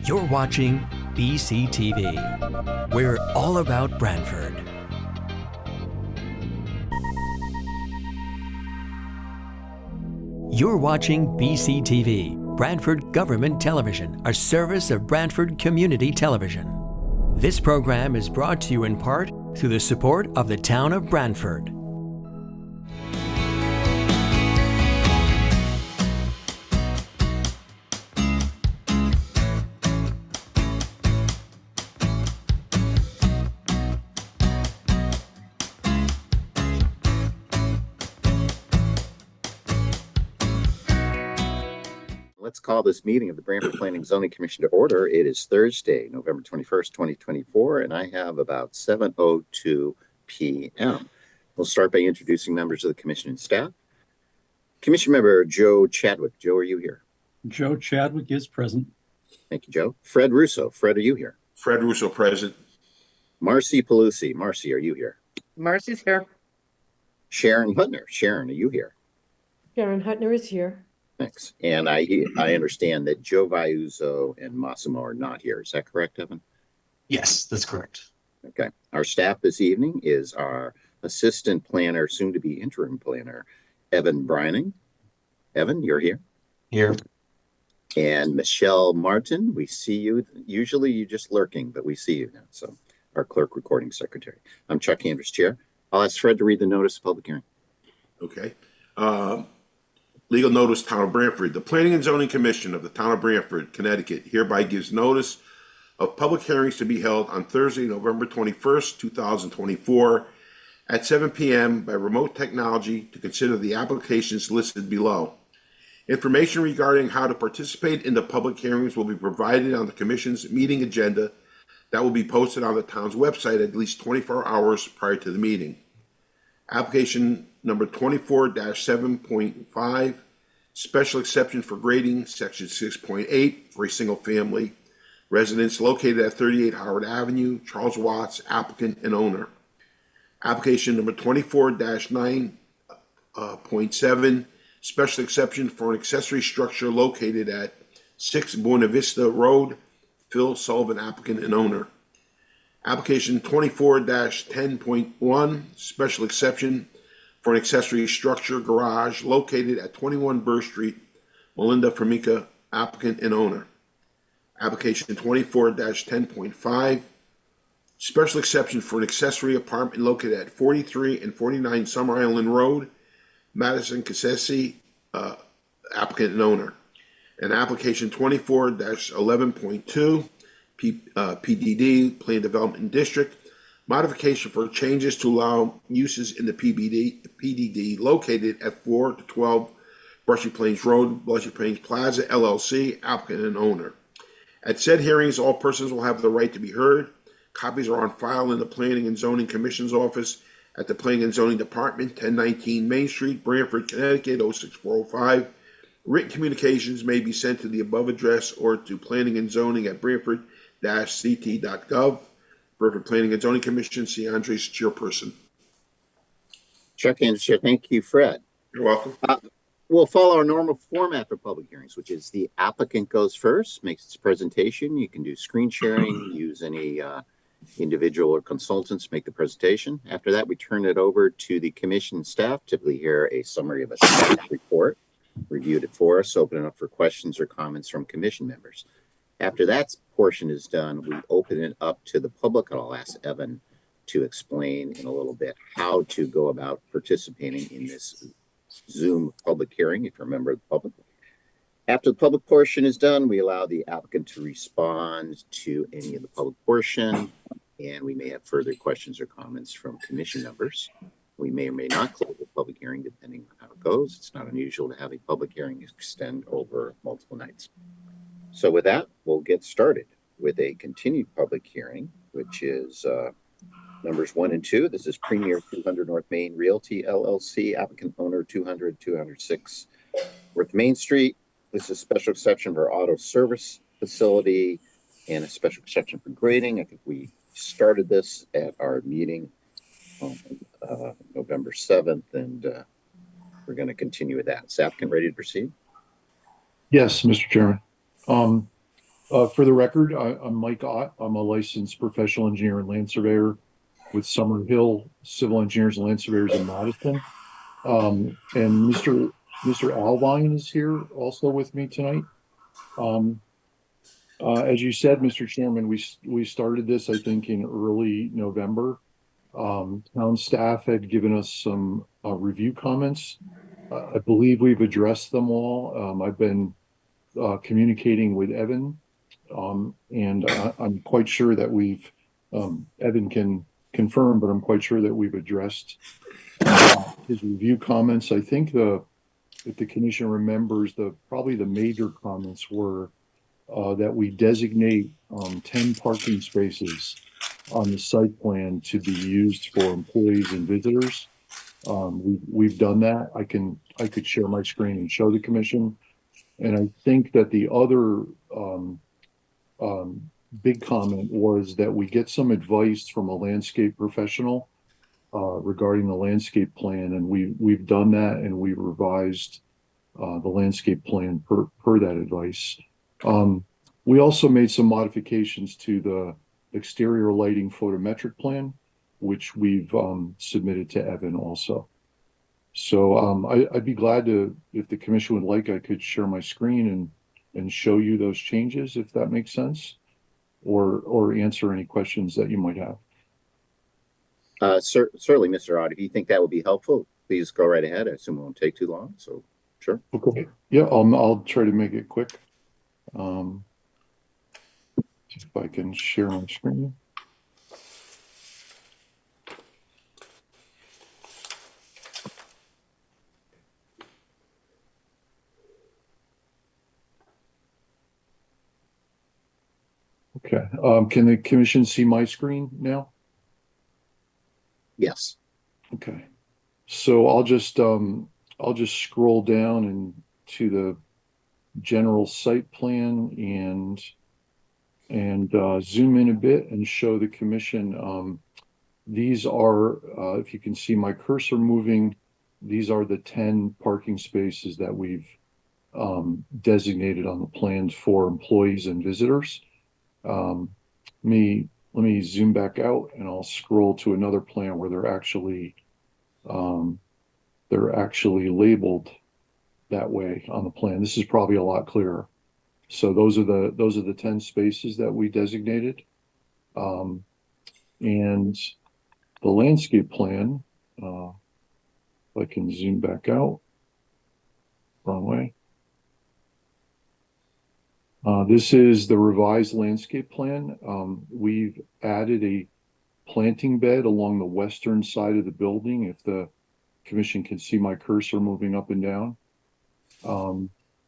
You're watching BCTV. We're all about Branford. You're watching BCTV, Branford Government Television, a service of Branford Community Television. This program is brought to you in part through the support of the town of Branford. Let's call this meeting of the Branford Planning and Zoning Commission to order. It is Thursday, November 21st, 2024, and I have about 7:02 p.m. We'll start by introducing members of the commission and staff. Commission member Joe Chadwick. Joe, are you here? Joe Chadwick is present. Thank you, Joe. Fred Russo. Fred, are you here? Fred Russo, present. Marcy Pelusi. Marcy, are you here? Marcy's here. Sharon Hutner. Sharon, are you here? Sharon Hutner is here. Thanks. And I understand that Joe Viuzzo and Massimo are not here. Is that correct, Evan? Yes, that's correct. Okay. Our staff this evening is our assistant planner, soon to be interim planner, Evan Brining. Evan, you're here. Here. And Michelle Martin, we see you. Usually you're just lurking, but we see you now. So our clerk recording secretary. I'm Chuck Andrews, chair. I'll ask Fred to read the notice of public hearing. Okay. Legal notice, Town of Branford. The Planning and Zoning Commission of the Town of Branford, Connecticut hereby gives notice of public hearings to be held on Thursday, November 21st, 2024 at 7 p.m. by remote technology to consider the applications listed below. Information regarding how to participate in the public hearings will be provided on the Commission's meeting agenda that will be posted on the town's website at least 24 hours prior to the meeting. Application number 24-7.5, special exception for grading, section 6.8 for a single family residence located at 38 Howard Avenue, Charles Watts, applicant and owner. Application number 24-9.7, special exception for an accessory structure located at 6 Buena Vista Road, Phil Sullivan, applicant and owner. Application 24-10.1, special exception for an accessory structure garage located at 21 Burr Street, Melinda Formica, applicant and owner. Application 24-10.5, special exception for an accessory apartment located at 43 and 49 Summer Island Road, Madison, Cassesi, applicant and owner. And application 24-11.2, PDD, Plan Development District, modification for changes to allow uses in the PDD located at 4 to 12 Brushy Plains Road, Brushy Plains Plaza, LLC, applicant and owner. At said hearings, all persons will have the right to be heard. Copies are on file in the Planning and Zoning Commission's office at the Planning and Zoning Department, 1019 Main Street, Branford, Connecticut, 06405. Written communications may be sent to the above address or to planning and zoning at branford-ct.gov. Branford Planning and Zoning Commission, C. Andres, chairperson. Chuck Andrews, thank you, Fred. You're welcome. We'll follow our normal format for public hearings, which is the applicant goes first, makes its presentation. You can do screen sharing, use any individual or consultants make the presentation. After that, we turn it over to the commission staff, typically hear a summary of a staff report, reviewed it for us, open it up for questions or comments from commission members. After that portion is done, we open it up to the public, and I'll ask Evan to explain in a little bit how to go about participating in this Zoom public hearing, if you're a member of the public. After the public portion is done, we allow the applicant to respond to any of the public portion, and we may have further questions or comments from commission members. We may or may not close the public hearing depending on how it goes. It's not unusual to have a public hearing extend over multiple nights. So with that, we'll get started with a continued public hearing, which is numbers 1 and 2. This is Premier 200 North Main Realty, LLC, applicant owner 200-206 North Main Street. This is special exception for auto service facility and a special exception for grading. I think we started this at our meeting on November 7th, and we're going to continue with that. Is the applicant ready to proceed? Yes, Mr. Chairman. For the record, I'm Mike Ott. I'm a licensed professional engineer and land surveyor with Summerhill Civil Engineers and Land Surveyors in Madison. And Mr. Alvine is here also with me tonight. Um, as you said, Mr. Chairman, we started this, I think, in early November. Town staff had given us some review comments. I believe we've addressed them all. I've been communicating with Evan, and I'm quite sure that Evan can confirm, but I'm quite sure that we've addressed his review comments. I think if the commission remembers, probably the major comments were that we designate 10 parking spaces on the site plan to be used for employees and visitors. We've done that. I could share my screen and show the commission. And I think that the other big comment was that we get some advice from a landscape professional regarding the landscape plan, and we've done that, and we revised the landscape plan per that advice. We also made some modifications to the exterior lighting photometric plan, which we've submitted to Evan also. So I'd be glad to, if the commission would like, I could share my screen and show you those changes, if that makes sense, or answer any questions that you might have. Certainly, Mr. Ott, if you think that would be helpful, please go right ahead. I assume it won't take too long, so sure. Okay. Yeah, I'll try to make it quick. If I can share my screen. Okay. Can the commission see my screen now? Yes. Okay. So I'll just scroll down into the general site plan and zoom in a bit and show the commission. These are, if you can see my cursor moving, these are the 10 parking spaces that we've designated on the plans for employees and visitors. Let me zoom back out, and I'll scroll to another plan where they're actually labeled that way on the plan. This is probably a lot clearer. So those are the 10 spaces that we designated. And the landscape plan, if I can zoom back out, wrong way. This is the revised landscape plan. We've added a planting bed along the western side of the building, if the commission can see my cursor moving up and down.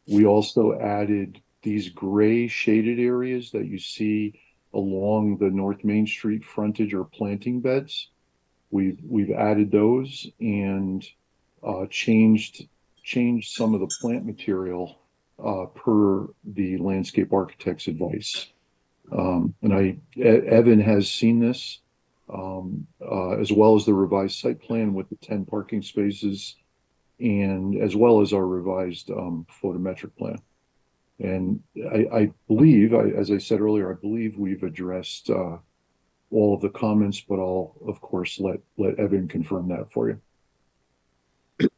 We also added these gray shaded areas that you see along the North Main Street frontage or planting beds. We've added those and changed some of the plant material per the landscape architect's advice. Evan has seen this, as well as the revised site plan with the 10 parking spaces, and as well as our revised photometric plan. And I believe, as I said earlier, I believe we've addressed all of the comments, but I'll of course let Evan confirm that for you.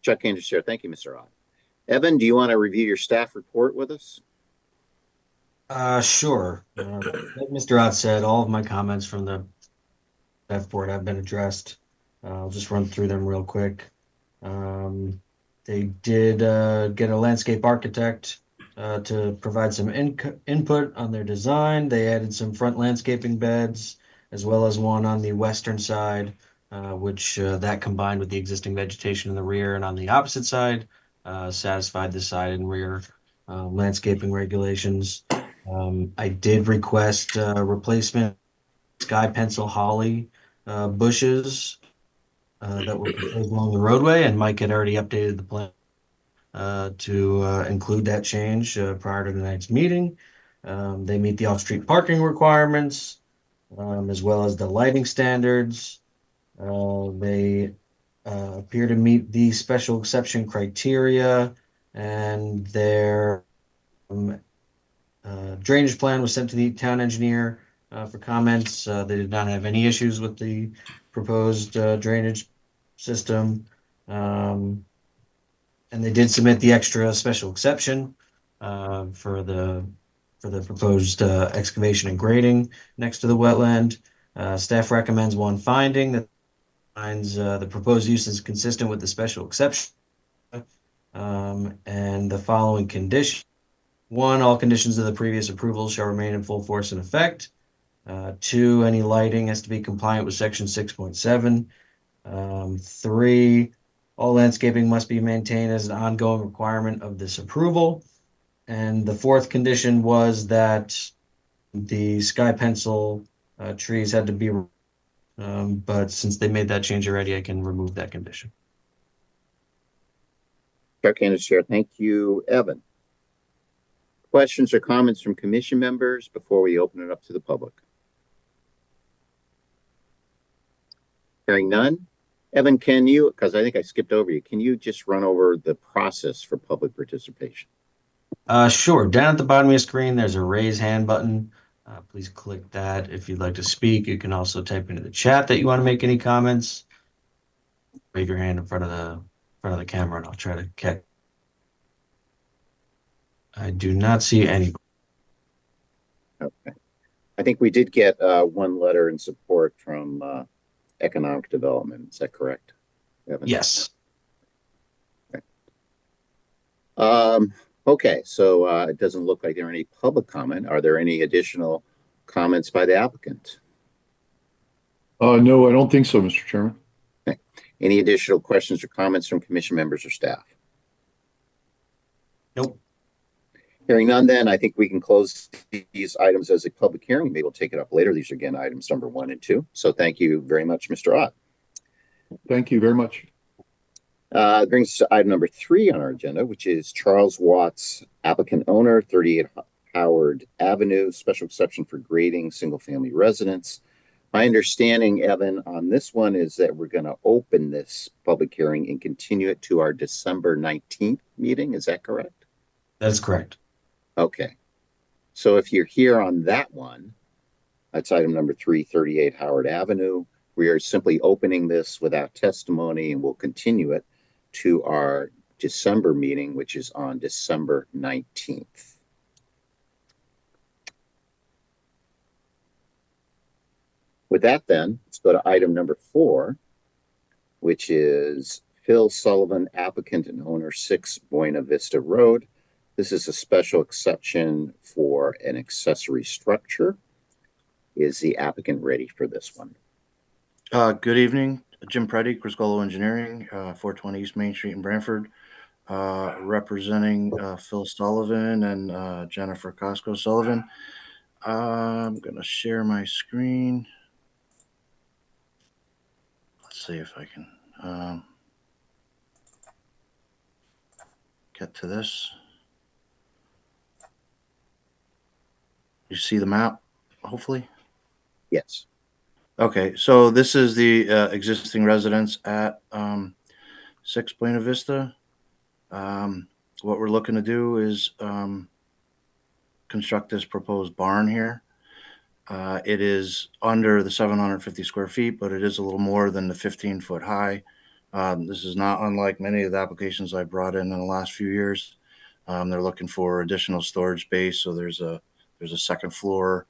Chuck Andrews here. Thank you, Mr. Ott. Evan, do you want to review your staff report with us? Sure. Like Mr. Ott said, all of my comments from the staff report have been addressed. I'll just run through them real quick. They did get a landscape architect to provide some input on their design. They added some front landscaping beds, as well as one on the western side, which that combined with the existing vegetation in the rear and on the opposite side satisfied the side and rear landscaping regulations. I did request replacement sky pencil holly bushes that were proposed along the roadway, and Mike had already updated the plan to include that change prior to the next meeting. They meet the off-street parking requirements, as well as the lighting standards. They appear to meet the special exception criteria, and their drainage plan was sent to the town engineer for comments. They did not have any issues with the proposed drainage system. And they did submit the extra special exception for the proposed excavation and grading next to the wetland. Staff recommends one finding that finds the proposed use is consistent with the special exception. And the following condition. One, all conditions of the previous approval shall remain in full force and effect. Two, any lighting has to be compliant with section 6.7. Three, all landscaping must be maintained as an ongoing requirement of this approval. And the fourth condition was that the sky pencil trees had to be, but since they made that change already, I can remove that condition. Chuck Candace Chair. Thank you, Evan. Questions or comments from commission members before we open it up to the public? Hearing none. Evan, can you, because I think I skipped over you, can you just run over the process for public participation? Sure. Down at the bottom of your screen, there's a raise hand button. Please click that if you'd like to speak. You can also type into the chat that you want to make any comments. Wave your hand in front of the camera, and I'll try to catch. I do not see any. Okay. I think we did get one letter in support from Economic Development. Is that correct, Evan? Yes. Okay. Okay, so it doesn't look like there are any public comment. Are there any additional comments by the applicant? No, I don't think so, Mr. Chairman. Okay. Any additional questions or comments from commission members or staff? Nope. Hearing none, then I think we can close these items as a public hearing. Maybe we'll take it up later. These are again items number 1 and 2. So thank you very much, Mr. Ott. Thank you very much. Brings us to item number 3 on our agenda, which is Charles Watts, applicant owner, 38 Howard Avenue, special exception for grading single-family residence. My understanding, Evan, on this one is that we're going to open this public hearing and continue it to our December 19th meeting. Is that correct? That's correct. Okay. So if you're here on that one, that's item number 3, 38 Howard Avenue. We are simply opening this without testimony, and we'll continue it to our December meeting, which is on December 19th. With that, then, let's go to item number 4, which is Phil Sullivan, applicant and owner, 6 Buena Vista Road. This is a special exception for an accessory structure. Is the applicant ready for this one? Good evening, Jim Preddy, Criscolo Engineering, 420 East Main Street in Branford, representing Phil Sullivan and Jennifer Costco Sullivan. I'm going to share my screen. Let's see if I can get to this. You see the map, hopefully? Yes. Okay, so this is the existing residence at 6 Buena Vista. What we're looking to do is construct this proposed barn here. It is under the 750 square feet, but it is a little more than the 15-foot high. This is not unlike many of the applications I brought in the last few years. They're looking for additional storage space, so there's a second floor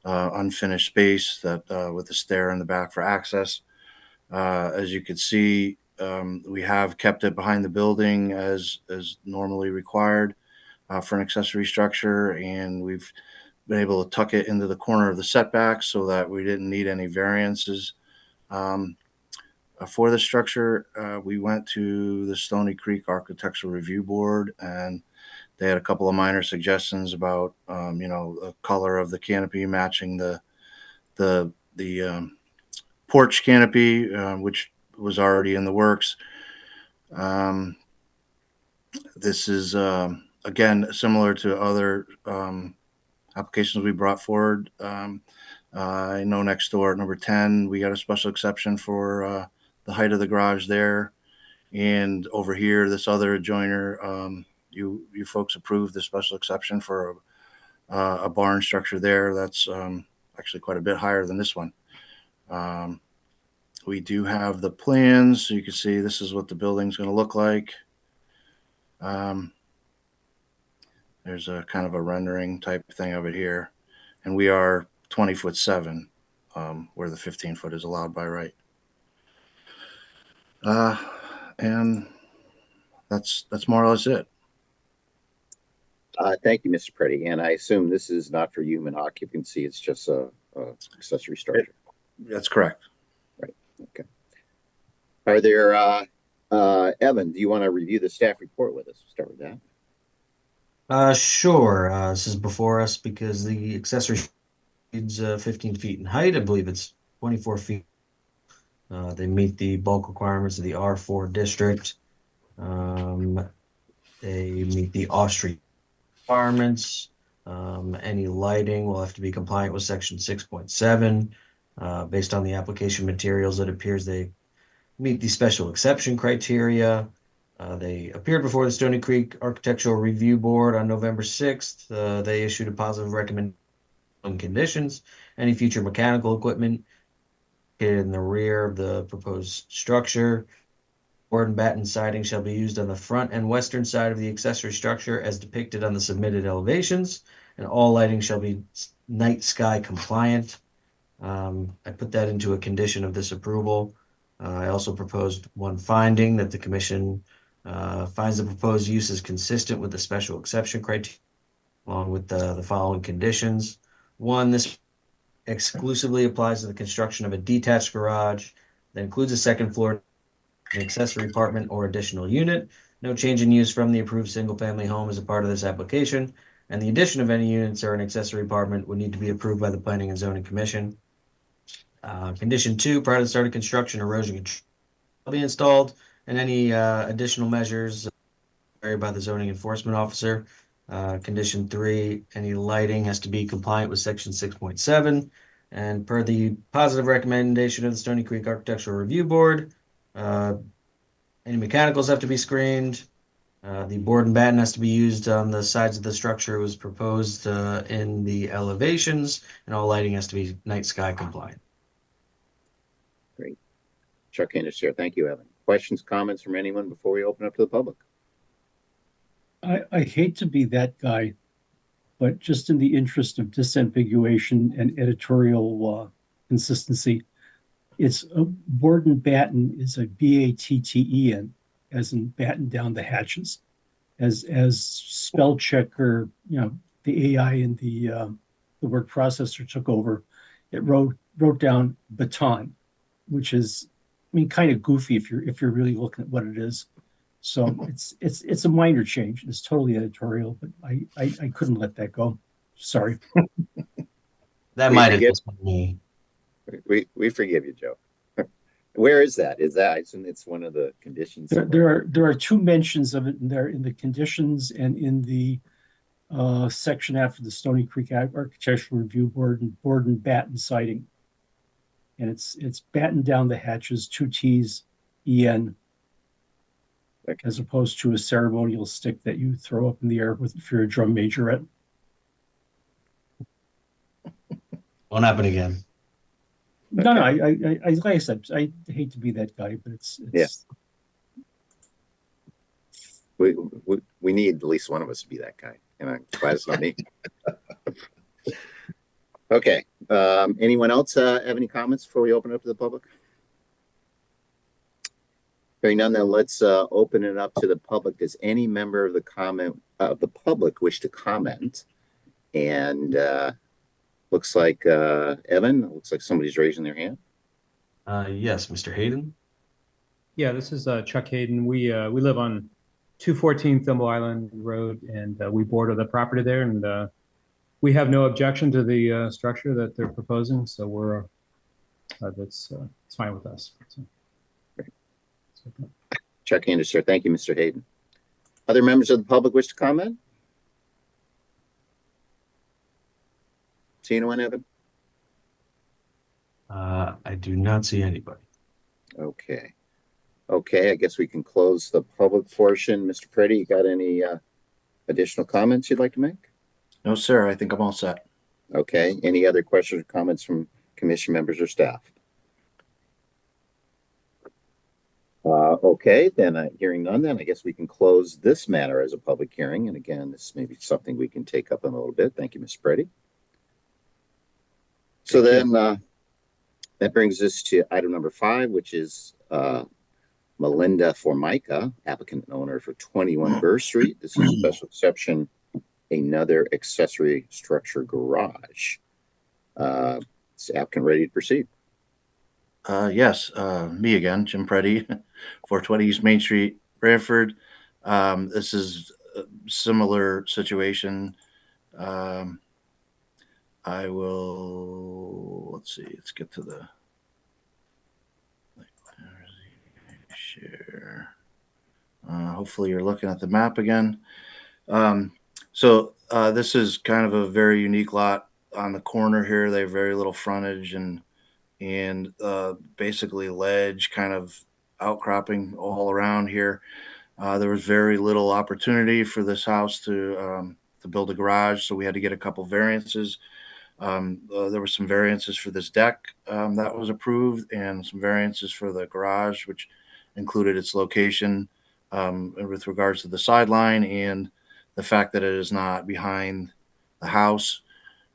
unfinished space that with a stair in the back for access. As you can see, we have kept it behind the building as normally required for an accessory structure, and we've been able to tuck it into the corner of the setback so that we didn't need any variances. For the structure, we went to the Stony Creek Architectural Review Board, and they had a couple of minor suggestions about, the color of the canopy matching the porch canopy, which was already in the works. This is, again, similar to other applications we brought forward. I know next door at number 10, we got a special exception for the height of the garage there. And over here, this other adjoiner, you folks approved the special exception for a barn structure there that's actually quite a bit higher than this one. We do have the plans, so you can see this is what the building's going to look like. There's a kind of a rendering type thing of it here, and we are 20'7", where the 15-foot is allowed by right. And that's more or less it. Thank you, Mr. Preddy. And I assume this is not for human occupancy. It's just a accessory structure. That's correct. Right. Okay. Are there, Evan, do you want to review the staff report with us? Start with that. Sure. This is before us because the accessory is 15 feet in height. I believe it's 24 feet. They meet the bulk requirements of the R4 district. They meet the off-street requirements. Any lighting will have to be compliant with section 6.7. Based on the application materials, it appears they meet the special exception criteria. They appeared before the Stony Creek Architectural Review Board on November 6th. They issued a positive recommendation on conditions. Any future mechanical equipment in the rear of the proposed structure. Board and batten siding shall be used on the front and western side of the accessory structure as depicted on the submitted elevations, and all lighting shall be night sky compliant. I put that into a condition of this approval. I also proposed one finding that the commission finds the proposed use is consistent with the special exception criteria, along with the following conditions. One, this exclusively applies to the construction of a detached garage that includes a second floor, an accessory apartment or additional unit. No change in use from the approved single-family home is a part of this application, and the addition of any units or an accessory apartment would need to be approved by the Planning and Zoning Commission. Condition 2, prior to the start of construction, erosion control will be installed, and any additional measures varied by the zoning enforcement officer. Condition 3, any lighting has to be compliant with section 6.7, and per the positive recommendation of the Stony Creek Architectural Review Board, any mechanicals have to be screened. The board and batten has to be used on the sides of the structure it was proposed in the elevations, and all lighting has to be night sky compliant. Great. Chuck Anderson here. Thank you, Evan. Questions, comments from anyone before we open up to the public? I hate to be that guy, but just in the interest of disambiguation and editorial consistency, it's a board and batten is a batten, as in batten down the hatches, as spell checker, the AI and the word processor took over. It wrote down baton, which is, kind of goofy if you're really looking at what it is. So it's a minor change. It's totally editorial, but I couldn't let that go. Sorry. That might have just been me. We forgive you, Joe. Where is that? Is that, I assume it's one of the conditions? There are two mentions of it in there, in the conditions and in the section after the Stony Creek Architectural Review Board and batten siding. And it's batten down the hatches, 2 T's, EN, as opposed to a ceremonial stick that you throw up in the air if you're a drum majorette. Won't happen again. No, I like I said, I hate to be that guy, but it's yeah. We need at least one of us to be that guy, and I'm glad it's not me. Okay. Anyone else have any comments before we open it up to the public? Hearing none, then let's open it up to the public. Does any member of the public wish to comment? And looks like Evan. Looks like somebody's raising their hand. Yes, Mr. Hayden. Yeah, this is Chuck Hayden. We live on 214 Thimble Island Road, and we border the property there, and we have no objection to the structure that they're proposing. So we're it's fine with us. So. Chuck Anderson, thank you, Mr. Hayden. Other members of the public wish to comment? See anyone, Evan? I do not see anybody. Okay. I guess we can close the public portion. Mr. Preddy, you got any additional comments you'd like to make? No, sir. I think I'm all set. Okay, any other questions or comments from commission members or staff? Okay, then hearing none, then I guess we can close this matter as a public hearing. And again, this may be something we can take up in a little bit. Thank you, Ms. Preddy. So then that brings us to item number 5, which is Melinda Formica, applicant and owner for 21 Burr Street. This is a special exception, another accessory structure garage. Is the applicant ready to proceed? Yes, me again, Jim Preddy, 420 East Main Street, Branford. This is a similar situation. I will, let's see, let's get to the share. Hopefully you're looking at the map again. This is kind of a very unique lot on the corner here. They have very little frontage and basically ledge kind of outcropping all around here. There was very little opportunity for this house to build a garage, so we had to get a couple variances. There were some variances for this deck that was approved, and some variances for the garage, which included its location with regards to the sideline and the fact that it is not behind the house.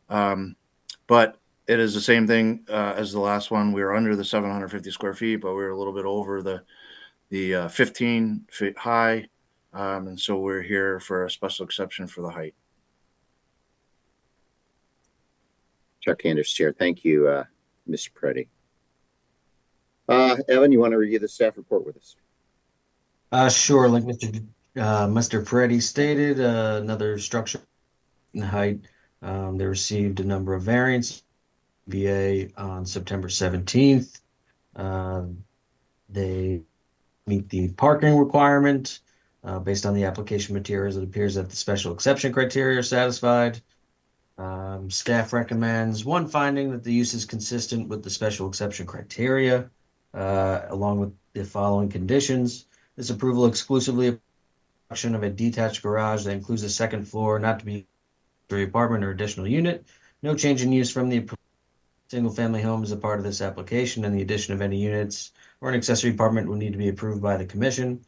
But it is the same thing as the last one. We were under the 750 square feet, but we were a little bit over the 15 feet high. And so we're here for a special exception for the height. Chuck Anders, Chair. Thank you, Mr. Preddy. Evan, you want to review the staff report with us? Sure. Like Mr. Preddy stated, another structure in height. They received a number of variants. BA on September 17th. They meet the parking requirement. Based on the application materials, it appears that the special exception criteria are satisfied. Staff recommends one finding that the use is consistent with the special exception criteria, along with the following conditions. This approval exclusively of a detached garage that includes a second floor, not to be an apartment or additional unit. No change in use from the single-family home is a part of this application, and the addition of any units or an accessory apartment will need to be approved by the commission.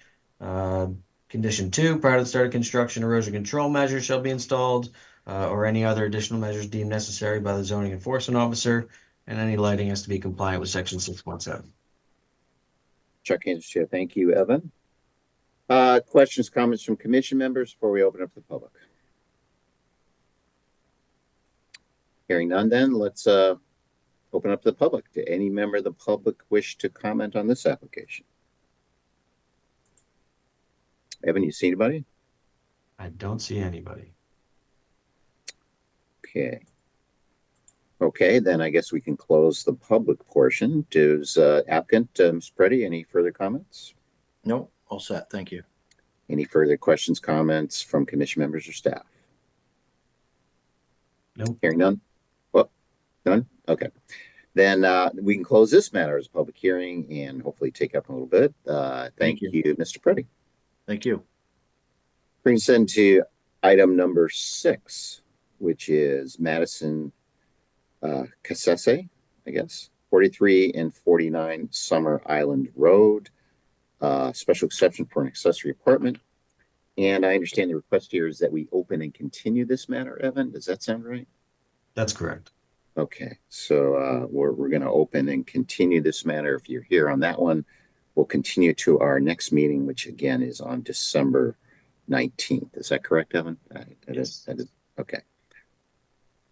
Condition 2, prior to the start of construction, erosion control measures shall be installed, or any other additional measures deemed necessary by the zoning enforcement officer, and any lighting has to be compliant with section 617. Chuck Anders, Chair. Thank you, Evan. Questions, comments from commission members before we open up the public? Hearing none, then let's open up the public. Do any member of the public wish to comment on this application? Evan, you see anybody? I don't see anybody. Okay, then I guess we can close the public portion. Does applicant, Ms. Preddy, any further comments? No, all set. Thank you. Any further questions, comments from commission members or staff? Nope. Hearing none? Well, none? Okay. Then we can close this matter as a public hearing and hopefully take up a little bit. Thank you, Mr. Preddy. Thank you. Brings us into item number 6, which is Madison Cassese, I guess, 43 and 49 Summer Island Road. Special exception for an accessory apartment. And I understand the request here is that we open and continue this matter, Evan. Does that sound right? That's correct. Okay, so we're going to open and continue this matter. If you're here on that one, we'll continue to our next meeting, which again is on December 19th. Is that correct, Evan? Yes. That is okay.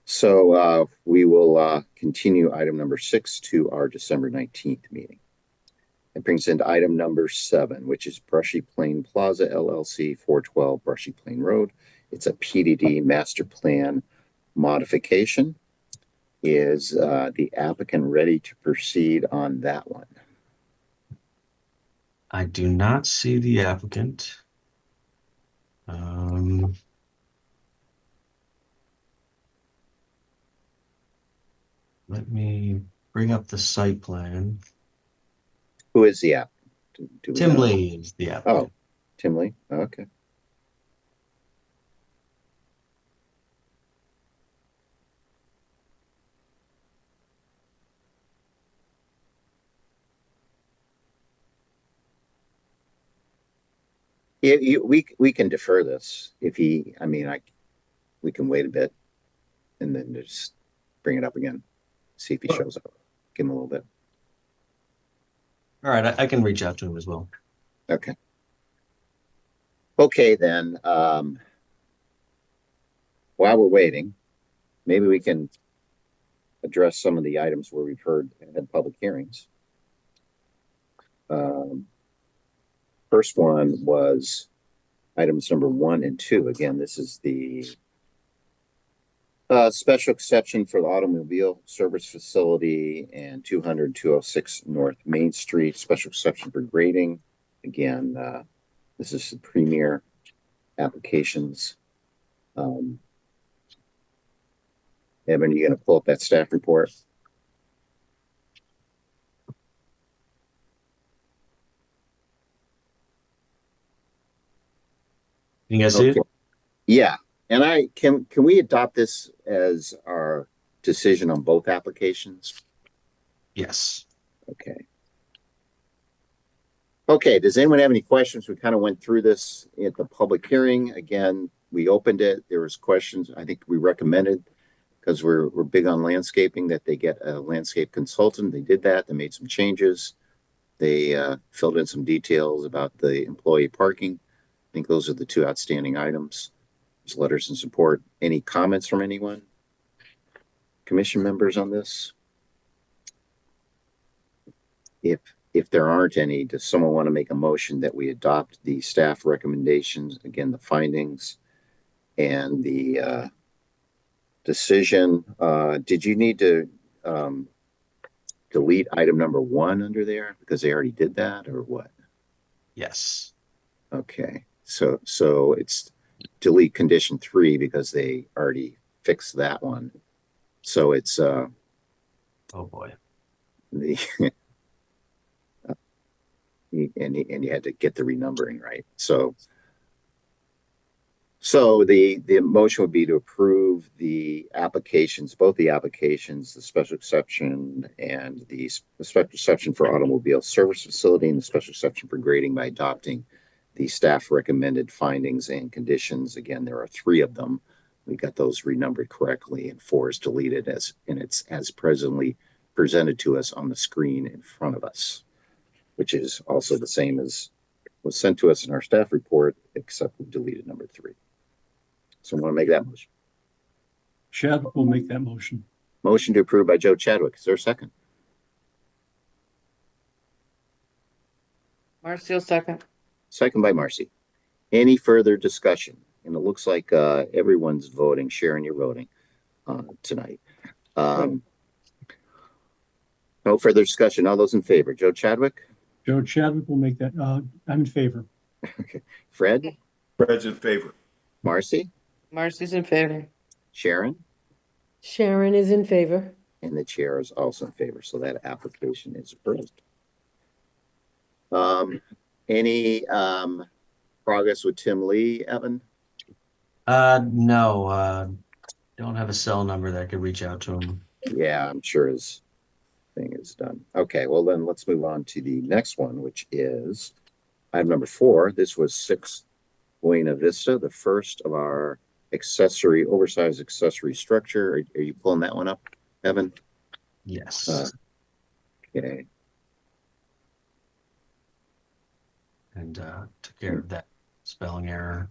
So we will continue item number 6 to our December 19th meeting. It brings into item number 7, which is Brushy Plain Plaza LLC, 412 Brushy Plain Road. It's a PDD master plan modification. Is the applicant ready to proceed on that one? I do not see the applicant. Let me bring up the site plan. Who is the applicant? Tim Lee is the applicant. Oh, Tim Lee. Okay. We can defer this if we can wait a bit and then just bring it up again, see if he shows up. Give him a little bit. All right, I can reach out to him as well. Okay. Okay, then, while we're waiting, maybe we can address some of the items where we've had public hearings. First one was items number 1 and 2. Again, this is the special exception for the automobile service facility and 206 North Main Street, special exception for grading. Again, this is the premier applications. Evan, are you going to pull up that staff report? You guys see it? Yeah. And can we adopt this as our decision on both applications? Yes. Okay. Okay, does anyone have any questions? We kind of went through this at the public hearing. Again, we opened it. There was questions. I think we recommended, because we're big on landscaping, that they get a landscape consultant. They did that. They made some changes. They filled in some details about the employee parking. I think those are the 2 outstanding items. There's letters in support. Any comments from anyone? Commission members on this? If there aren't any, does someone want to make a motion that we adopt the staff recommendations, again, the findings and the decision? Did you need to delete item number 1 under there because they already did that, or what? Yes. Okay, so it's delete condition 3 because they already fixed that one. So it's oh boy. The and you had to get the renumbering right. So the motion would be to approve the applications, both the applications, the special exception and the special exception for automobile service facility and the special exception for grading, by adopting the staff recommended findings and conditions. Again, there are 3 of them. We got those renumbered correctly, and 4 is deleted as presently presented to us on the screen in front of us, which is also the same as was sent to us in our staff report, except we deleted number 3. So I want to make that motion. Chadwick will make that motion. Motion to approve by Joe Chadwick. Is there a second? Marcy will second. Second by Marcy. Any further discussion? And it looks like everyone's voting. Sharon, you're voting tonight. No further discussion. All those in favor? Joe Chadwick? Joe Chadwick will make that. I'm in favor. Okay. Fred? Fred's in favor. Marcy? Marcy's in favor. Sharon? Sharon is in favor. And the chair is also in favor. So that application is approved. Any progress with Tim Lee, Evan? No, don't have a cell number that I could reach out to him. Yeah, I'm sure his thing is done. Okay, well then let's move on to the next one, which is item number 4. This was 6 Buena Vista, the first of our oversized accessory structure. Are you pulling that one up, Evan? Yes. Okay. And took care of that spelling error.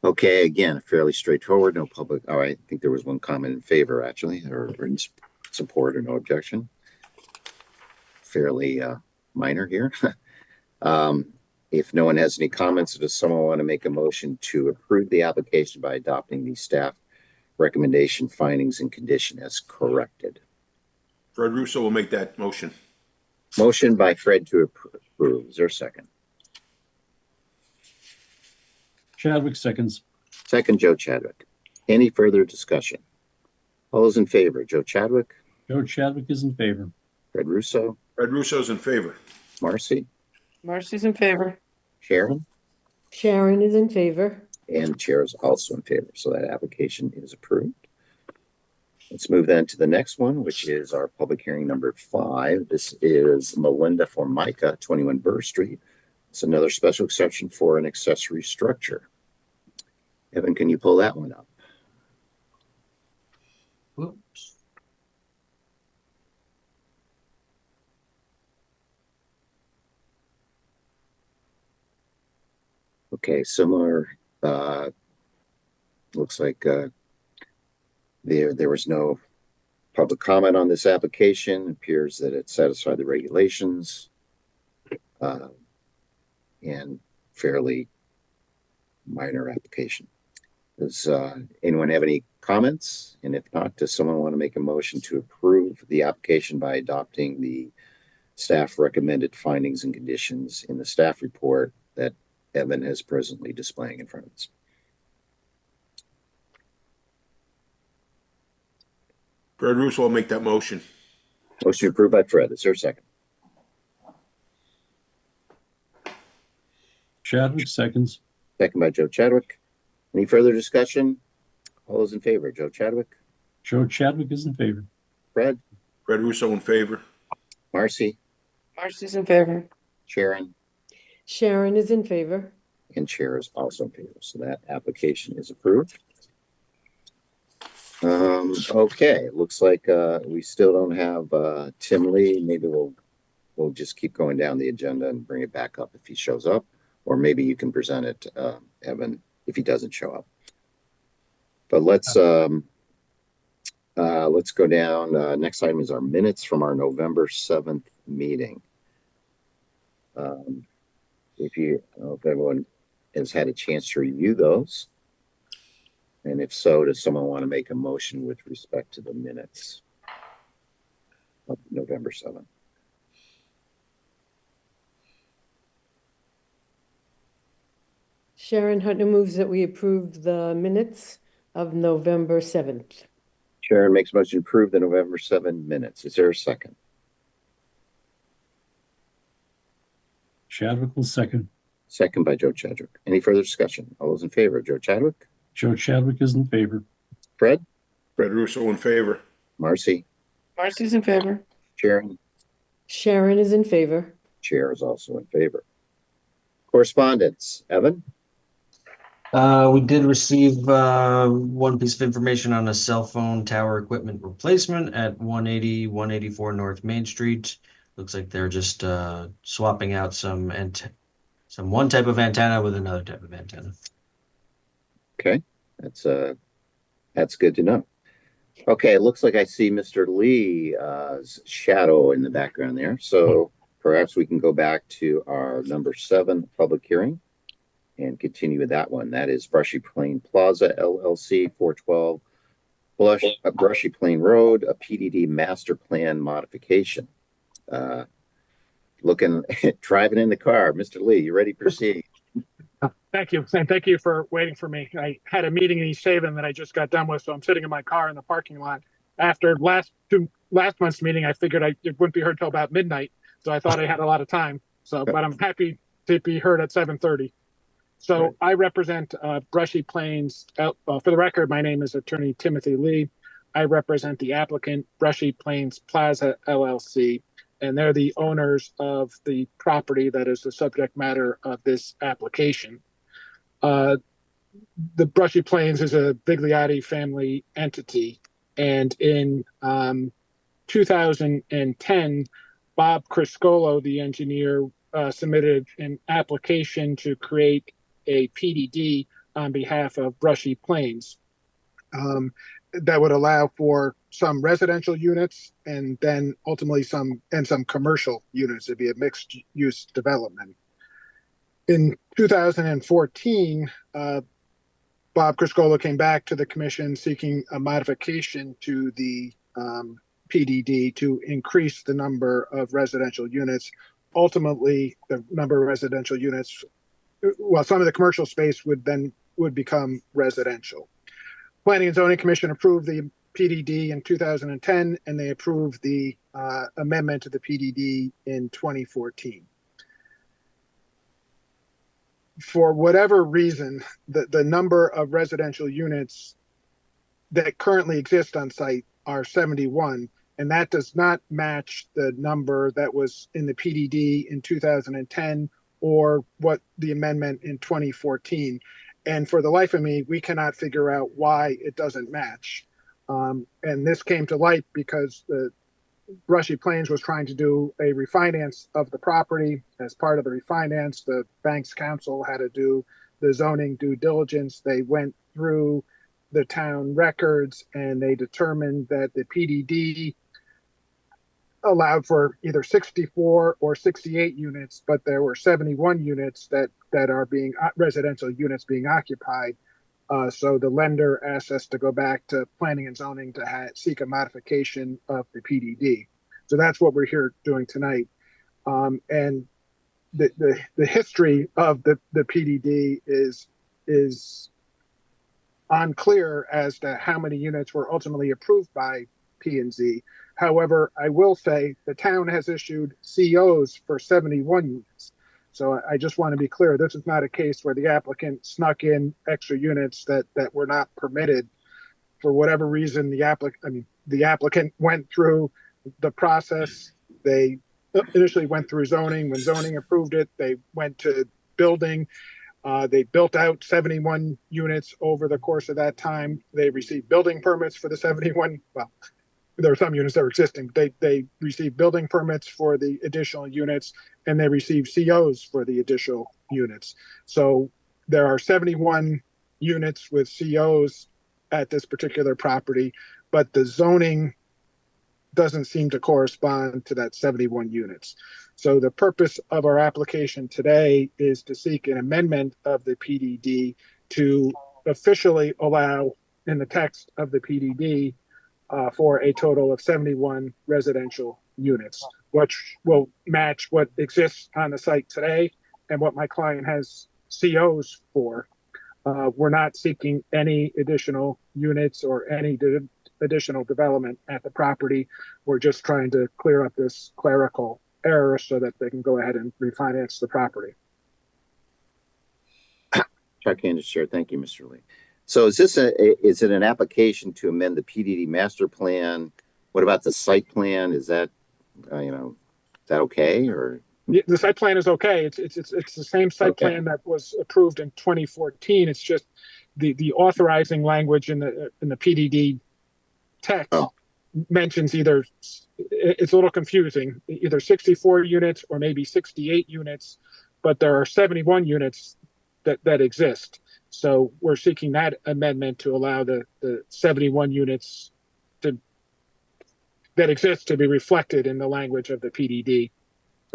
Okay, again, fairly straightforward, no public. Oh, I think there was one comment in favor, actually, or in support or no objection. Fairly minor here. If no one has any comments, does someone want to make a motion to approve the application by adopting the staff recommendation, findings, and condition as corrected? Fred Russo will make that motion. Motion by Fred to approve. Is there a second? Chadwick seconds. Second, Joe Chadwick. Any further discussion? All those in favor? Joe Chadwick? Joe Chadwick is in favor. Fred Russo? Fred Russo's in favor. Marcy? Marcy's in favor. Sharon? Sharon is in favor. And the chair is also in favor. So that application is approved. Let's move then to the next one, which is our public hearing number 5. This is Melinda Formica, 21 Burr Street. It's another special exception for an accessory structure. Evan, can you pull that one up? Whoops. Okay, similar. Looks like there was no public comment on this application. It appears that it satisfied the regulations and fairly minor application. Does anyone have any comments? And if not, does someone want to make a motion to approve the application by adopting the staff recommended findings and conditions in the staff report that Evan is presently displaying in front of us? Fred Russo will make that motion. Motion approved by Fred. Is there a second? Chadwick seconds. Second by Joe Chadwick. Any further discussion? All those in favor? Joe Chadwick? Joe Chadwick is in favor. Fred? Fred Russo in favor. Marcy? Marcy's in favor. Sharon? Sharon is in favor. And Chair is also in favor. So that application is approved. Okay, looks like we still don't have Tim Lee. Maybe we'll just keep going down the agenda and bring it back up if he shows up, or maybe you can present it, Evan, if he doesn't show up. But let's go down. Next item is our minutes from our November 7th meeting. If everyone has had a chance to review those. And if so, does someone want to make a motion with respect to the minutes of November 7th? Sharon Hunter moves that we approve the minutes of November 7th. Sharon makes a motion to approve the November 7 minutes. Is there a second? Chadwick will second. Second by Joe Chadwick. Any further discussion? All those in favor? Joe Chadwick? Joe Chadwick is in favor. Fred? Fred Russo in favor. Marcy? Marcy's in favor. Sharon? Sharon is in favor. Chair is also in favor. Correspondence. Evan? We did receive one piece of information on a cell phone tower equipment replacement at 180, 184 North Main Street. Looks like they're just swapping out some one type of antenna with another type of antenna. Okay, that's good to know. Okay, it looks like I see Mr. Lee's shadow in the background there. So perhaps we can go back to our number 7 public hearing and continue with that one. That is Brushy Plain Plaza, LLC, 412 Brushy Plain Road, a PDD master plan modification. Driving in the car. Mr. Lee, you ready to proceed? Thank you. And thank you for waiting for me. I had a meeting in East Haven that I just got done with, so I'm sitting in my car in the parking lot. After last month's meeting, I figured it wouldn't be heard till about midnight, so I thought I had a lot of time. But I'm happy to be heard at 7:30. So right. I represent Brushy Plains. For the record, my name is Attorney Timothy Lee. I represent the applicant, Brushy Plains Plaza, LLC, and they're the owners of the property that is the subject matter of this application. The Brushy Plains is a Bigliotti family entity, and in 2010, Bob Criscolo, the engineer, submitted an application to create a PDD on behalf of Brushy Plains that would allow for some residential units and then ultimately some commercial units. It'd be a mixed use development. In 2014, Bob Criscolo came back to the commission seeking a modification to the PDD to increase the number of residential units. Ultimately, the number of residential units, well, some of the commercial space would become residential. Planning and Zoning Commission approved the PDD in 2010, and they approved the amendment to the PDD in 2014. For whatever reason, the number of residential units that currently exist on site are 71, and that does not match the number that was in the PDD in 2010 or what the amendment in 2014. And for the life of me, we cannot figure out why it doesn't match. And this came to light because the Brushy Plains was trying to do a refinance of the property. As part of the refinance, the bank's council had to do the zoning due diligence. They went through the town records and they determined that the PDD allowed for either 64 or 68 units, but there were 71 units that are being residential units being occupied. So the lender asked us to go back to planning and zoning to seek a modification of the PDD. So that's what we're here doing tonight. And the history of the PDD is unclear as to how many units were ultimately approved by P&Z. However, I will say the town has issued COs for 71 units. So I just want to be clear, this is not a case where the applicant snuck in extra units that were not permitted. For whatever reason, the applicant went through the process. They initially went through zoning. When zoning approved it, they went to building. They built out 71 units over the course of that time. They received building permits for the 71. Well, there were some units that were existing. They received building permits for the additional units, and they received COs for the additional units. So there are 71 units with COs at this particular property, but the zoning doesn't seem to correspond to that 71 units. So the purpose of our application today is to seek an amendment of the PDD to officially allow in the text of the PDD for a total of 71 residential units, which will match what exists on the site today and what my client has COs for. We're not seeking any additional units or any additional development at the property. We're just trying to clear up this clerical error so that they can go ahead and refinance the property. Chuck Candace, Chair. Thank you, Mr. Lee. So is it an application to amend the PDD master plan? What about the site plan? Is that, is that okay? Or the site plan is okay. It's the same site plan that was approved in 2014. It's just the authorizing language in the PDD text mentions either, it's a little confusing, either 64 units or maybe 68 units, but there are 71 units that exist. So we're seeking that amendment to allow the 71 units that exist to be reflected in the language of the PDD.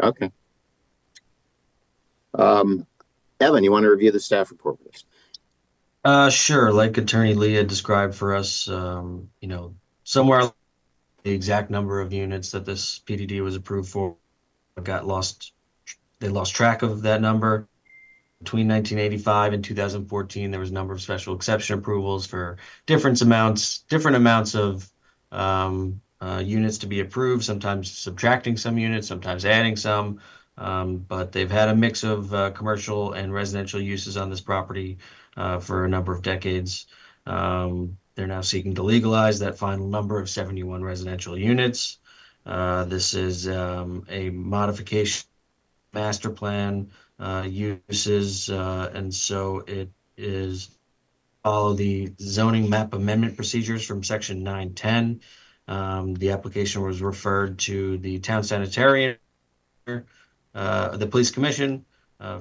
Okay. Evan, you want to review the staff report with us? Sure. Like Attorney Lee had described for us, somewhere the exact number of units that this PDD was approved for got lost. They lost track of that number. Between 1985 and 2014, there was a number of special exception approvals for different amounts of units to be approved, sometimes subtracting some units, sometimes adding some. But they've had a mix of commercial and residential uses on this property for a number of decades. They're now seeking to legalize that final number of 71 residential units. This is a modification master plan uses, and so it is follow the zoning map amendment procedures from section 910. The application was referred to the town sanitarian, the police commission,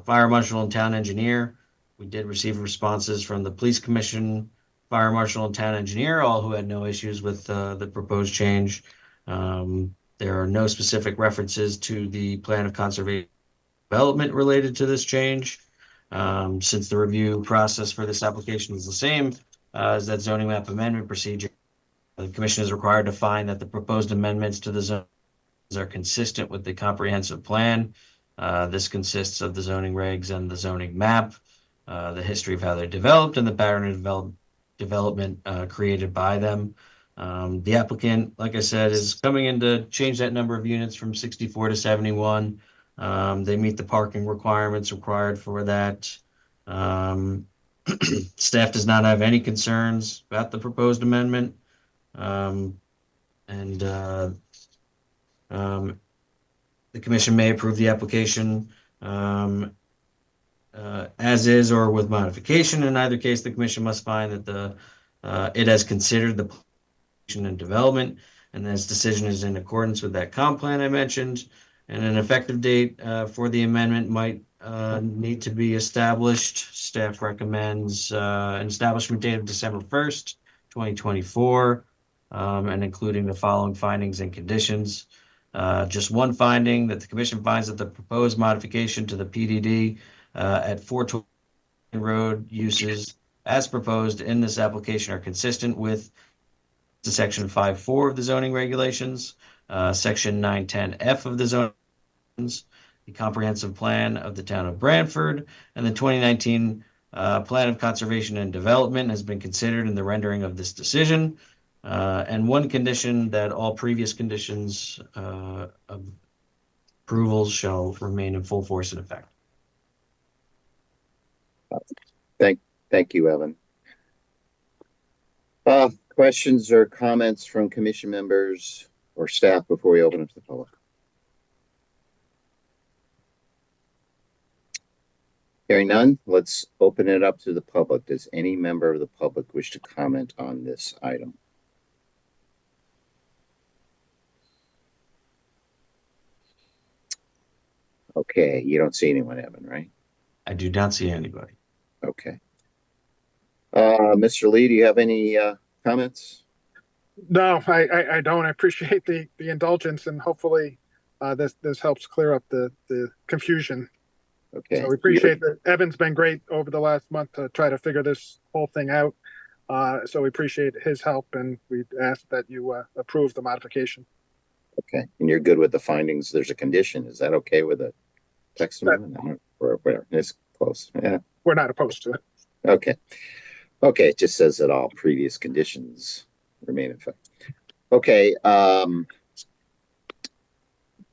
fire marshal and town engineer. We did receive responses from the police commission, fire marshal and town engineer, all who had no issues with the proposed change. There are no specific references to the plan of conservation development related to this change. Since the review process for this application is the same as that zoning map amendment procedure, the commission is required to find that the proposed amendments to the zone are consistent with the comprehensive plan. This consists of the zoning regs and the zoning map, the history of how they're developed, and the pattern of development created by them. The applicant, like I said, is coming in to change that number of units from 64 to 71. They meet the parking requirements required for that. Staff does not have any concerns about the proposed amendment. and the commission may approve the application as is or with modification. In either case, the commission must find that it has considered the plan and development, and this decision is in accordance with that comp plan I mentioned. And an effective date for the amendment might need to be established. Staff recommends an establishment date of December 1st, 2024, and including the following findings and conditions. Just one finding, that the commission finds that the proposed modification to the PDD at 420 road uses as proposed in this application are consistent with the section 5.4 of the zoning regulations, section 910F of the zoning, the comprehensive plan of the town of Branford, and the 2019 plan of conservation and development has been considered in the rendering of this decision. And one condition, that all previous conditions of approvals shall remain in full force and effect. Thank you, Evan. Questions or comments from commission members or staff before we open it to the public? Hearing none, let's open it up to the public. Does any member of the public wish to comment on this item? Okay, you don't see anyone, Evan, right? I do not see anybody. Okay. Mr. Lee, do you have any comments? No, I don't. I appreciate the indulgence, and hopefully this helps clear up the confusion. Okay. So we appreciate that. Evan's been great over the last month to try to figure this whole thing out. So we appreciate his help, and we ask that you approve the modification. Okay, and you're good with the findings. There's a condition. Is that okay with the text amendment? Or whatever. It's close. Yeah. We're not opposed to it. Okay. Okay, it just says that all previous conditions remain in effect. Okay,